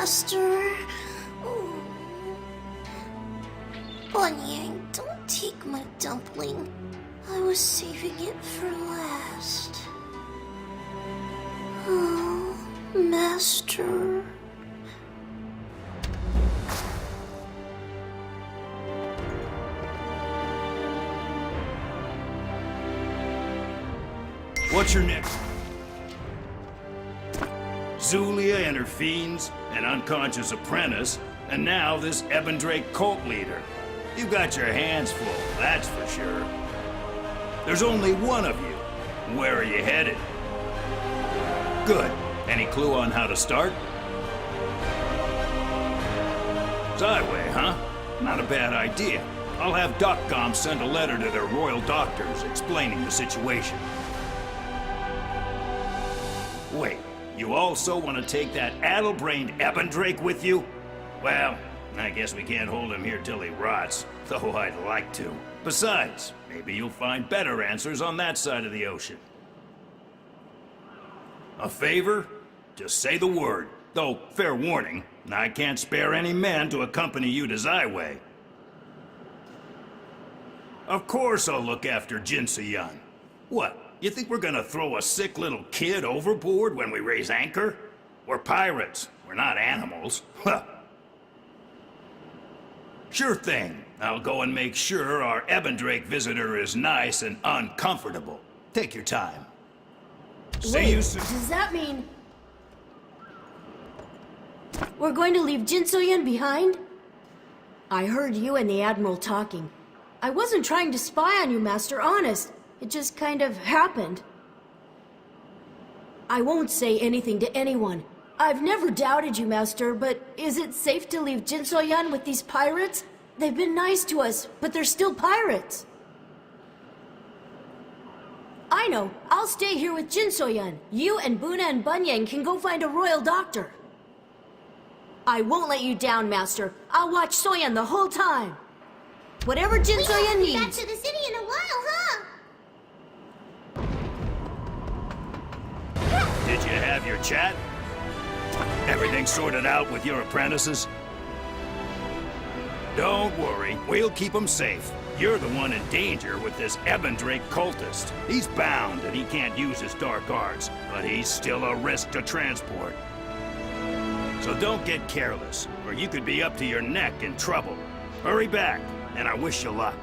Master. Oh. Bunyang, don't take my dumpling. I was saving it for last. Oh, Master. What's your name? Zulia and her fiends, an unconscious apprentice, and now this Ebendrake cult leader. You got your hands full, that's for sure. There's only one of you. Where are you headed? Good. Any clue on how to start? Zyway, huh? Not a bad idea. I'll have DocCom send a letter to their royal doctors explaining the situation. Wait, you also want to take that addle-brained Ebendrake with you? Well, I guess we can't hold him here till he rots, though I'd like to. Besides, maybe you'll find better answers on that side of the ocean. A favor? Just say the word. Though, fair warning, I can't spare any men to accompany you to Zyway. Of course I'll look after Jinsoyun. What? You think we're gonna throw a sick little kid overboard when we raise anchor? We're pirates. We're not animals. Huh. Sure thing. I'll go and make sure our Ebendrake visitor is nice and uncomfortable. Take your time. See you soon. Does that mean we're going to leave Jinsoyun behind? I heard you and the Admiral talking. I wasn't trying to spy on you, Master, honest. It just kind of happened. I won't say anything to anyone. I've never doubted you, Master, but is it safe to leave Jinsoyun with these pirates? They've been nice to us, but they're still pirates. I know. I'll stay here with Jinsoyun. You and Buna and Bunyang can go find a royal doctor. I won't let you down, Master. I'll watch Soyan the whole time. Whatever Jinsoyun needs. We haven't been back to the city in a while, huh? Did you have your chat? Everything sorted out with your apprentices? Don't worry, we'll keep them safe. You're the one in danger with this Ebendrake cultist. He's bound and he can't use his dark arts, but he's still a risk to transport. So don't get careless, or you could be up to your neck in trouble. Hurry back, and I wish you luck.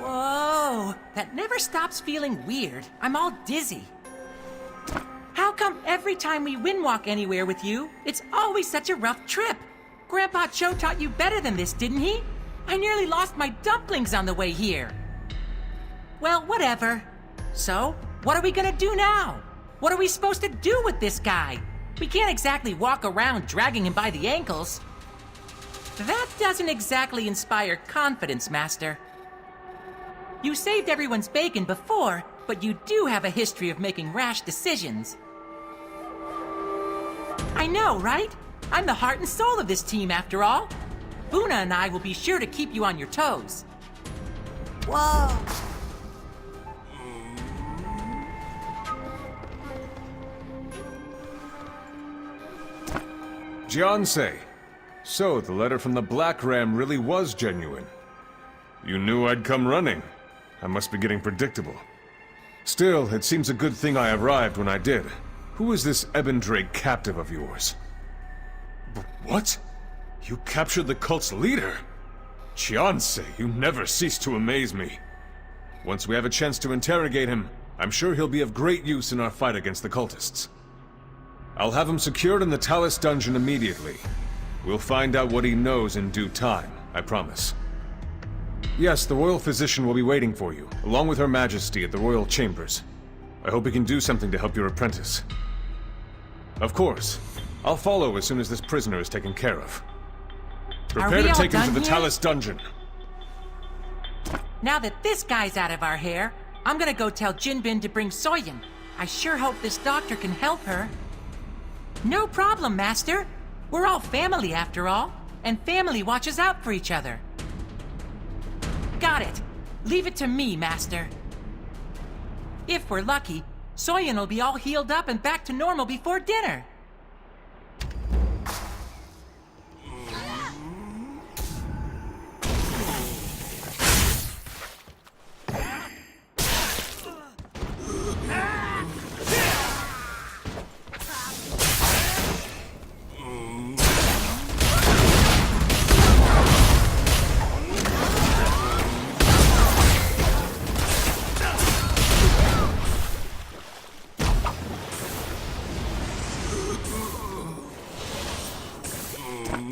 Whoa, that never stops feeling weird. I'm all dizzy. How come every time we windwalk anywhere with you, it's always such a rough trip? Grandpa Cho taught you better than this, didn't he? I nearly lost my dumplings on the way here. Well, whatever. So, what are we gonna do now? What are we supposed to do with this guy? We can't exactly walk around dragging him by the ankles. That doesn't exactly inspire confidence, Master. You saved everyone's bacon before, but you do have a history of making rash decisions. I know, right? I'm the heart and soul of this team, after all. Buna and I will be sure to keep you on your toes. Whoa. Jiansei. So, the letter from the Black Ram really was genuine. You knew I'd come running. I must be getting predictable. Still, it seems a good thing I arrived when I did. Who is this Ebendrake captive of yours? What? You captured the cult's leader? Jiansei, you never cease to amaze me. Once we have a chance to interrogate him, I'm sure he'll be of great use in our fight against the cultists. I'll have him secured in the Talus dungeon immediately. We'll find out what he knows in due time, I promise. Yes, the royal physician will be waiting for you, along with Her Majesty at the royal chambers. I hope he can do something to help your apprentice. Of course. I'll follow as soon as this prisoner is taken care of. Prepare to take him to the Talus dungeon. Now that this guy's out of our hair, I'm gonna go tell Jinbin to bring Soyan. I sure hope this doctor can help her. No problem, Master. We're all family after all, and family watches out for each other. Got it. Leave it to me, Master. If we're lucky, Soyan will be all healed up and back to normal before dinner.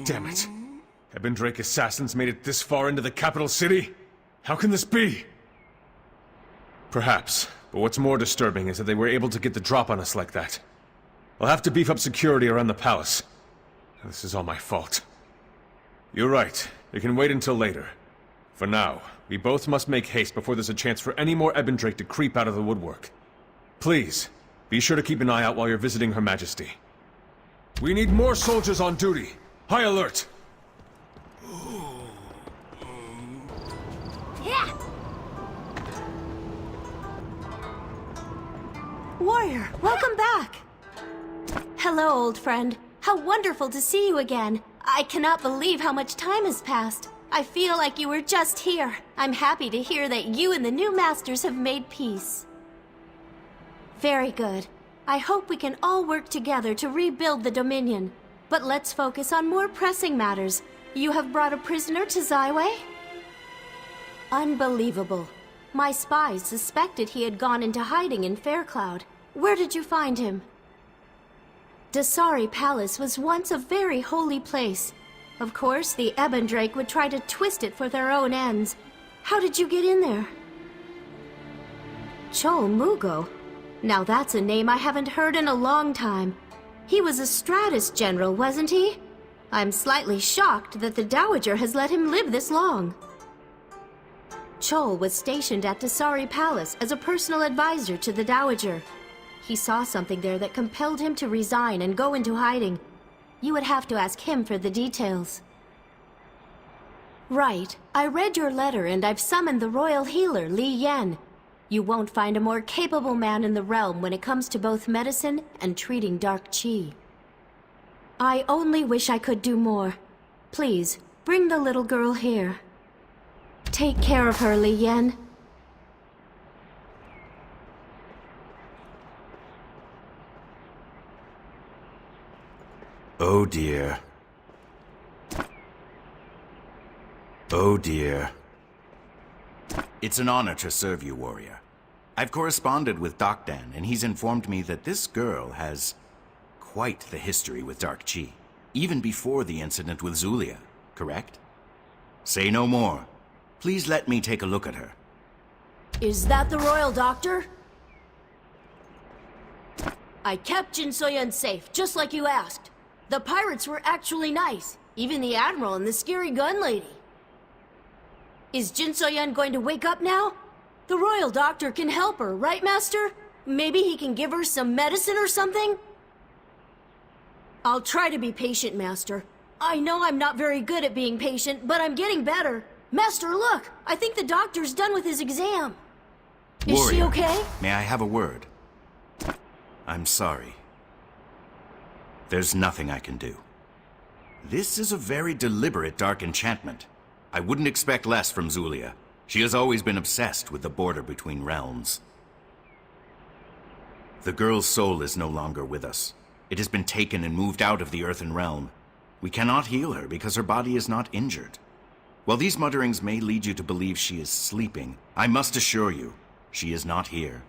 Damn it. Ebbendrake assassins made it this far into the capital city? How can this be? Perhaps, but what's more disturbing is that they were able to get the drop on us like that. I'll have to beef up security around the palace. This is all my fault. You're right. It can wait until later. For now, we both must make haste before there's a chance for any more Ebbendrake to creep out of the woodwork. Please, be sure to keep an eye out while you're visiting Her Majesty. We need more soldiers on duty. High alert! Yeah! Warrior, welcome back! Hello, old friend. How wonderful to see you again. I cannot believe how much time has passed. I feel like you were just here. I'm happy to hear that you and the new masters have made peace. Very good. I hope we can all work together to rebuild the Dominion. But let's focus on more pressing matters. You have brought a prisoner to Zyway? Unbelievable. My spies suspected he had gone into hiding in Faircloud. Where did you find him? Dasari Palace was once a very holy place. Of course, the Ebbendrake would try to twist it for their own ends. How did you get in there? Chol Mugo? Now that's a name I haven't heard in a long time. He was a Stratus general, wasn't he? I'm slightly shocked that the Dowager has let him live this long. Chol was stationed at Dasari Palace as a personal advisor to the Dowager. He saw something there that compelled him to resign and go into hiding. You would have to ask him for the details. Right. I read your letter and I've summoned the royal healer, Li Yen. You won't find a more capable man in the realm when it comes to both medicine and treating dark qi. I only wish I could do more. Please, bring the little girl here. Take care of her, Li Yen. Oh dear. Oh dear. It's an honor to serve you, warrior. I've corresponded with Dokdan, and he's informed me that this girl has quite the history with Dark Qi, even before the incident with Zulia, correct? Say no more. Please let me take a look at her. Is that the royal doctor? I kept Jin Soyun safe, just like you asked. The pirates were actually nice, even the admiral and the scary gun lady. Is Jin Soyun going to wake up now? The royal doctor can help her, right, Master? Maybe he can give her some medicine or something? I'll try to be patient, Master. I know I'm not very good at being patient, but I'm getting better. Master, look! I think the doctor's done with his exam. Is she Warrior, okay? may I have a word? I'm sorry. There's nothing I can do. This is a very deliberate dark enchantment. I wouldn't expect less from Zulia. She has always been obsessed with the border between realms. The girl's soul is no longer with us. It has been taken and moved out of the Earthen Realm. We cannot heal her because her body is not injured. While these mutterings may lead you to believe she is sleeping, I must assure you, she is not here.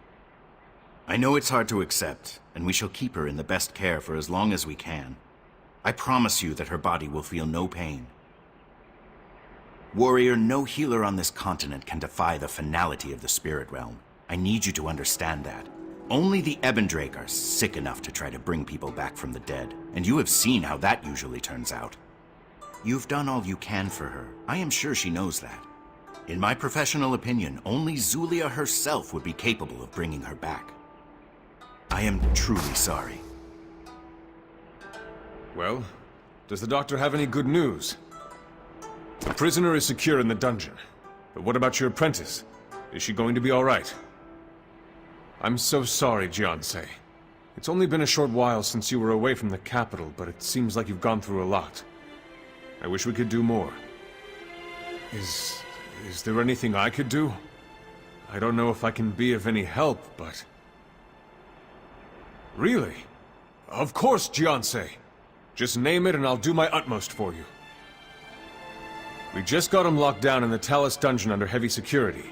I know it's hard to accept, and we shall keep her in the best care for as long as we can. I promise you that her body will feel no pain. Warrior, no healer on this continent can defy the finality of the spirit realm. I need you to understand that. Only the Ebbendrake are sick enough to try to bring people back from the dead, and you have seen how that usually turns out. You've done all you can for her. I am sure she knows that. In my professional opinion, only Zulia herself would be capable of bringing her back. I am truly sorry. Well, does the doctor have any good news? The prisoner is secure in the dungeon. But what about your apprentice? Is she going to be all right? I'm so sorry, Jiansei. It's only been a short while since you were away from the capital, but it seems like you've gone through a lot. I wish we could do more. Is there anything I could do? I don't know if I can be of any help, but... Really? Of course, Jiansei! Just name it and I'll do my utmost for you. We just got him locked down in the Talus dungeon under heavy security.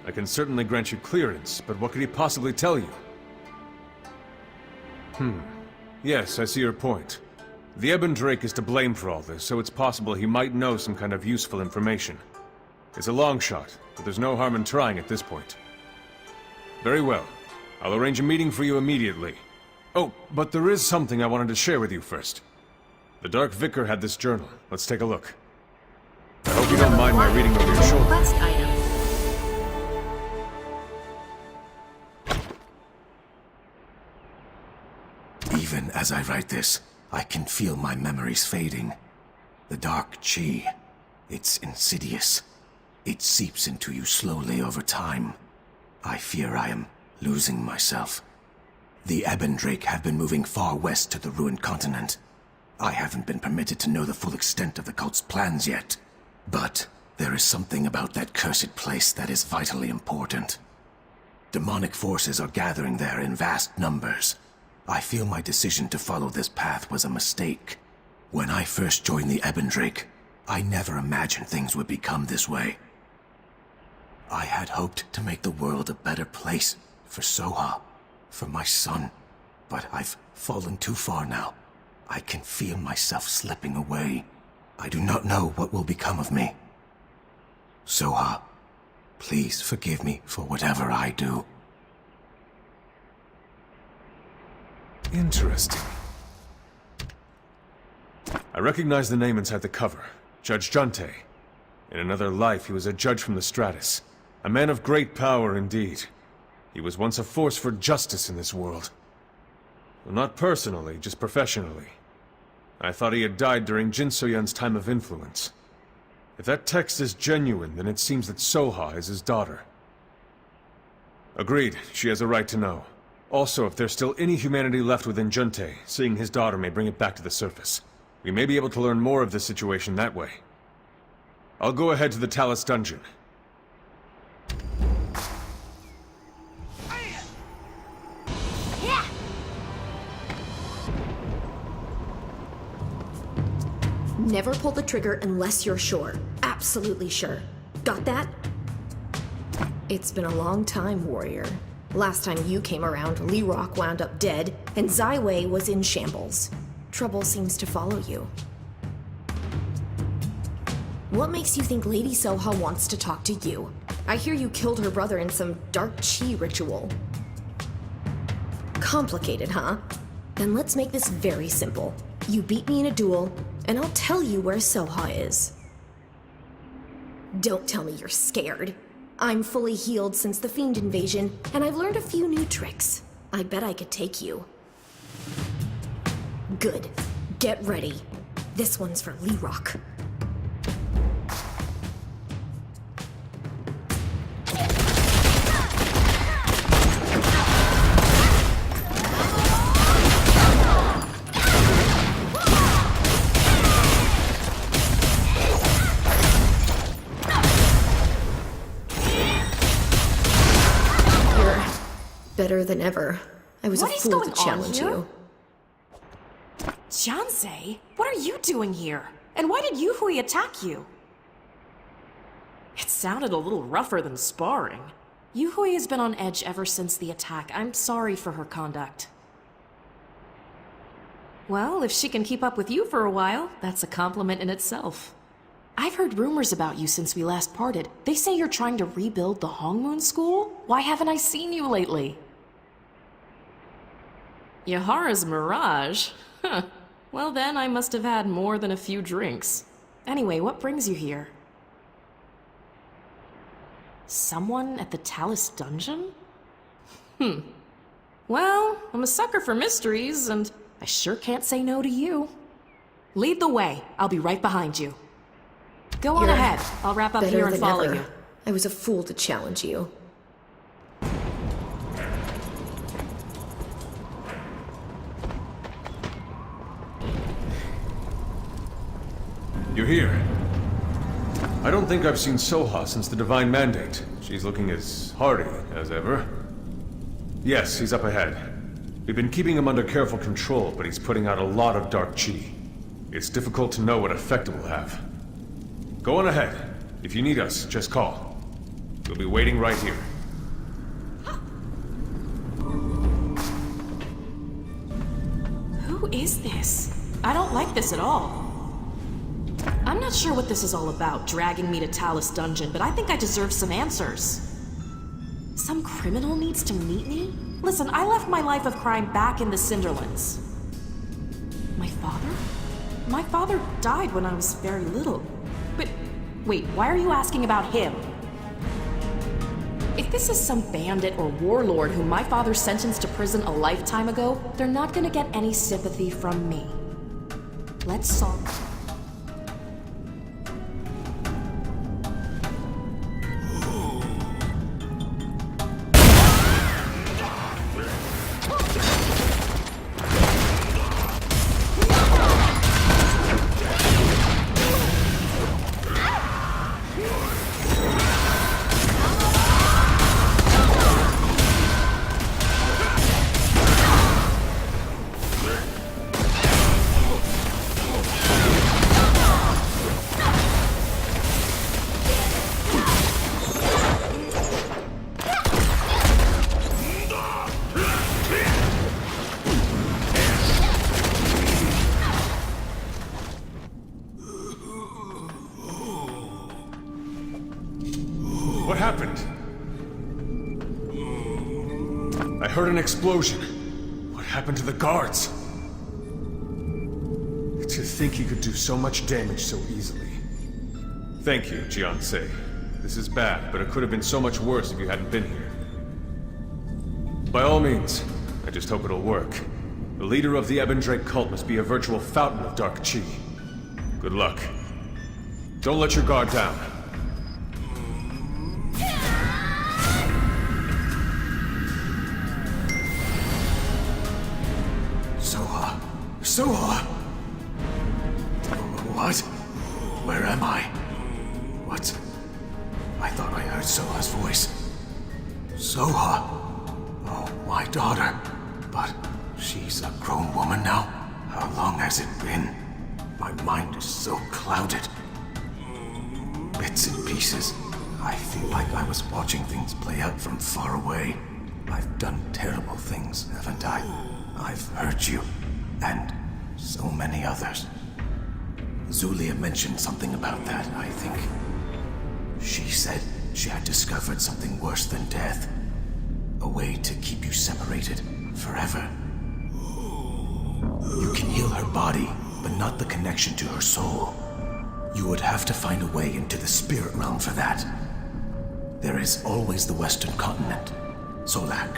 I can certainly grant you clearance, but what could he possibly tell you? Yes, I see your point. The Ebon Drake is to blame for all this, so it's possible he might know some kind of useful information. It's a long shot, but there's no harm in trying at this point. Very well. I'll arrange a meeting for you immediately. Oh, but there is something I wanted to share with you first. The Dark Vicar had this journal. Let's take a look. I hope you don't mind my reading over your shoulder. Quest item. Even as I write this, I can feel my memories fading. The dark chi, it's insidious. It seeps into you slowly over time. I fear I am losing myself. The Ebon Drake have been moving far west to the ruined continent. I haven't been permitted to know the full extent of the cult's plans yet. But there is something about that cursed place that is vitally important. Demonic forces are gathering there in vast numbers. I feel my decision to follow this path was a mistake. When I first joined the Ebon Drake, I never imagined things would become this way. I had hoped to make the world a better place for Soha, for my son, but I've fallen too far now. I can feel myself slipping away. I do not know what will become of me. Soha, please forgive me for whatever I do. Interesting. I recognize the name inside the cover. Judge Junte. In another life, he was a judge from the Stratus. A man of great power indeed. He was once a force for justice in this world. Well, not personally, just professionally. I thought he had died during Jin Soyan's time of influence. If that text is genuine, then it seems that Soha is his daughter. Agreed, she has a right to know. Also, if there's still any humanity left within Junte, seeing his daughter may bring it back to the surface. We may be able to learn more of this situation that way. I'll go ahead to the Talus dungeon. Never pull the trigger unless you're sure. Absolutely sure. Got that? It's been a long time, warrior. Last time you came around, Lee Rock wound up dead, and Zaiwei was in shambles. Trouble seems to follow you. What makes you think Lady Soha wants to talk to you? I hear you killed her brother in some dark chi ritual. Complicated, huh? Then let's make this very simple. You beat me in a duel, and I'll tell you where Soha is. Don't tell me you're scared. I'm fully healed since the Fiend invasion, and I've learned a few new tricks. I bet I could take you. Good. Get ready. This one's for Lee Rock. Better than ever. I was a fool to challenge you. Jiansei, what are you doing here? And why did Yuhui attack you? It sounded a little rougher than sparring. Yuhui has been on edge ever since the attack. I'm sorry for her conduct. Well, if she can keep up with you for a while, that's a compliment in itself. I've heard rumors about you since we last parted. They say you're trying to rebuild the Hongmoon School? Why haven't I seen you lately? Yahara's mirage? Huh. Well then, I must have had more than a few drinks. Anyway, what brings you here? Someone at the Talus dungeon? Well, I'm a sucker for mysteries, and I sure can't say no to you. Lead the way. I'll be right behind you. Go on You're ahead. I'll wrap up better here and than follow ever. you. I was a fool to challenge you. You're here. I don't think I've seen Soha since the Divine Mandate. She's looking as hardy as ever. Yes, he's up ahead. We've been keeping him under careful control, but he's putting out a lot of dark chi. It's difficult to know what effect it will have. Go on ahead. If you need us, just call. We'll be waiting right here. Who is this? I don't like this at all. I'm not sure what this is all about, dragging me to Talus Dungeon, but I think I deserve some answers. Some criminal needs to meet me? Listen, I left my life of crime back in the Cinderlands. My father? My father died when I was very little. But, wait, why are you asking about him? If this is some bandit or warlord whom my father sentenced to prison a lifetime ago, they're not gonna get any sympathy from me. Let's solve it. What happened? I heard an explosion. What happened to the guards? To think he could do so much damage so easily. Thank you, Jiansei. This is bad, but it could have been so much worse if you hadn't been here. By all means, I just hope it'll work. The leader of the Ebon Drake cult must be a virtual fountain of dark chi. Good luck. Don't let your guard down. Soha. Soha! What? Where am I? What? I thought I heard Soha's voice. Soha! Oh, my daughter. But she's a grown woman now. How long has it been? My mind is so clouded. Bits and pieces. I feel like I was watching things play out from far away. I've done terrible things, haven't I? I've hurt you, and so many others. Zulia mentioned something about that, I think. She said she had discovered something worse than death. A way to keep you separated forever. You can heal her body, but not the connection to her soul. You would have to find a way into the spirit realm for that. There is always the Western continent, Solak.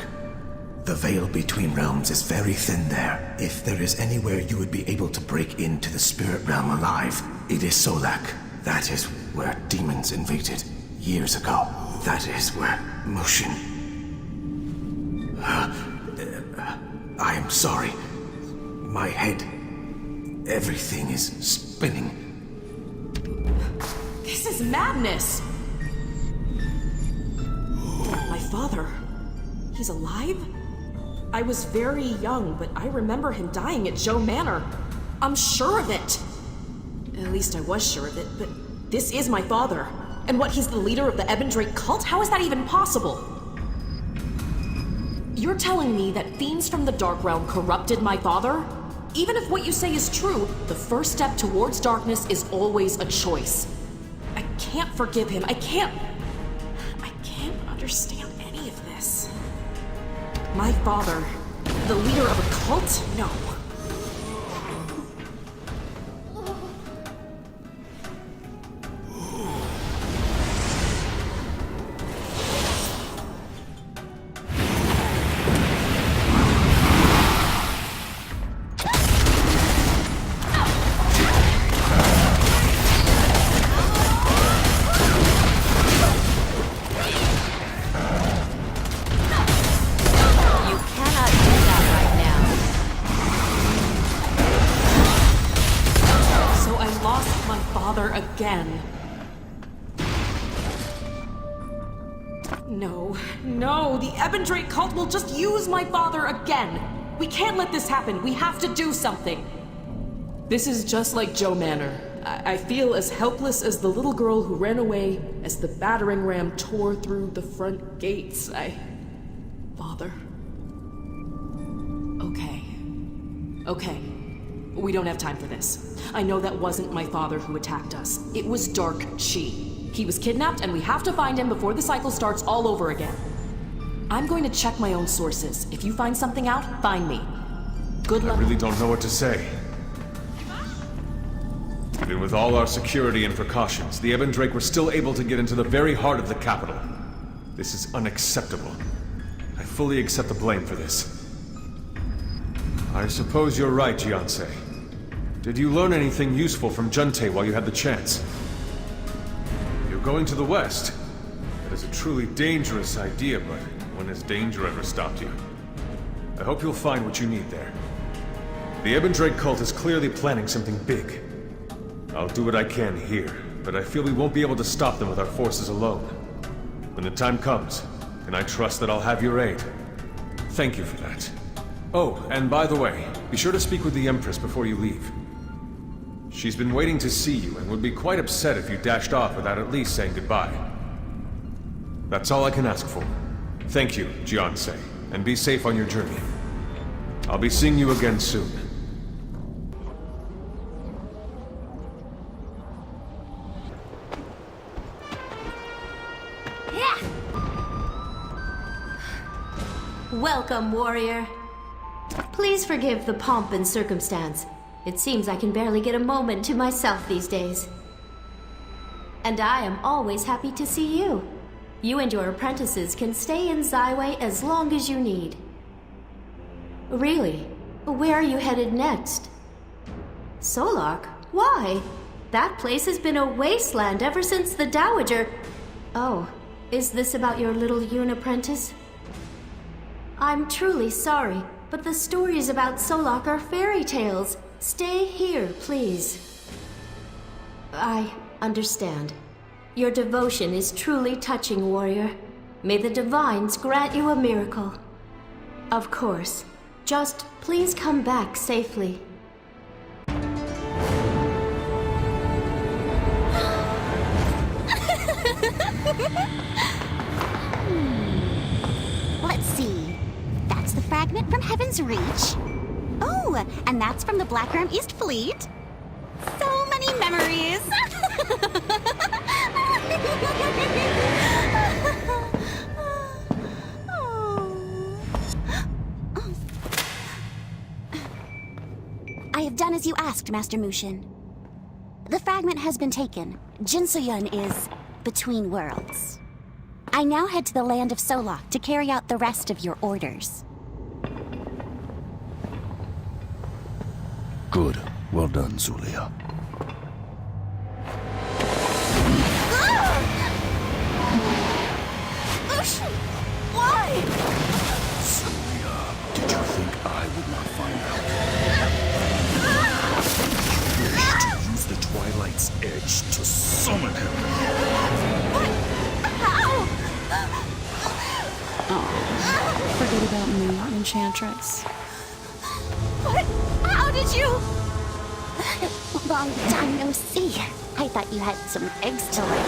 The veil between realms is very thin there. If there is anywhere you would be able to break into the spirit realm alive, it is Solak. That is where demons invaded years ago. That is where motion... I am sorry. My head... everything is spinning. This is madness! My father... he's alive? I was very young, but I remember him dying at Joe Manor. I'm sure of it! At least I was sure of it, but this is my father. And what, he's the leader of the Ebon Drake cult? How is that even possible? You're telling me that fiends from the Dark Realm corrupted my father? Even if what you say is true, the first step towards darkness is always a choice. I can't forgive him. I can't understand any of this. My father, the leader of a cult? No. again. No, the Ebendrake cult will just use my father again. We can't let this happen. We have to do something. This is just like Joe Manor. I feel as helpless as the little girl who ran away as the battering ram tore through the front gates. Father. Okay. We don't have time for this. I know that wasn't my father who attacked us. It was Dark Chi. He was kidnapped, and we have to find him before the cycle starts all over again. I'm going to check my own sources. If you find something out, find me. Good luck. I really don't know what to say. Even with all our security and precautions, the Ebendrake were still able to get into the very heart of the capital. This is unacceptable. I fully accept the blame for this. I suppose you're right, Jiansei. Did you learn anything useful from Junte while you had the chance? You're going to the west. That is a truly dangerous idea, but when has danger ever stopped you? I hope you'll find what you need there. The Ebendrake cult is clearly planning something big. I'll do what I can here, but I feel we won't be able to stop them with our forces alone. When the time comes, can I trust that I'll have your aid? Thank you for that. Oh, and by the way, be sure to speak with the Empress before you leave. She's been waiting to see you and would be quite upset if you dashed off without at least saying goodbye. That's all I can ask for. Thank you, Jiansei, and be safe on your journey. I'll be seeing you again soon. Welcome, warrior. Please forgive the pomp and circumstance. It seems I can barely get a moment to myself these days. And I am always happy to see you. You and your apprentices can stay in Zyway as long as you need. Really? Where are you headed next? Solark? Why? That place has been a wasteland ever since the Dowager... Oh, is this about your little Yun apprentice? I'm truly sorry, but the stories about Solark are fairy tales. Stay here, please. I understand. Your devotion is truly touching, warrior. May the divines grant you a miracle. Of course. Just please come back safely. Let's see. That's the fragment from Heaven's Reach. Oh, and that's from the Black Ram East Fleet. So many memories. I have done as you asked, Master Mushin. The fragment has been taken. Jinsoyun is between worlds. I now head to the land of Solok to carry out the rest of your orders. Good. Well done, Zulia. Mushin! Why? Zulia, did you think I would not find out? You wish to use the Twilight's edge to summon him. How? Forget about me, Enchantress. What? How did you? Long time no see. I thought you had some eggs to lay.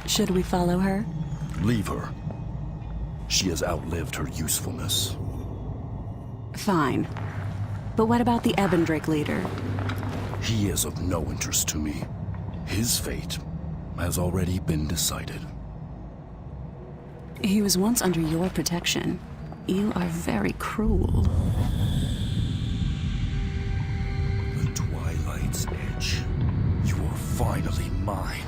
Should we follow her? Leave her. She has outlived her usefulness. Fine. But what about the Ebendrake leader? He is of no interest to me. His fate has already been decided. He was once under your protection. You are very cruel. The Twilight's edge. You are finally mine.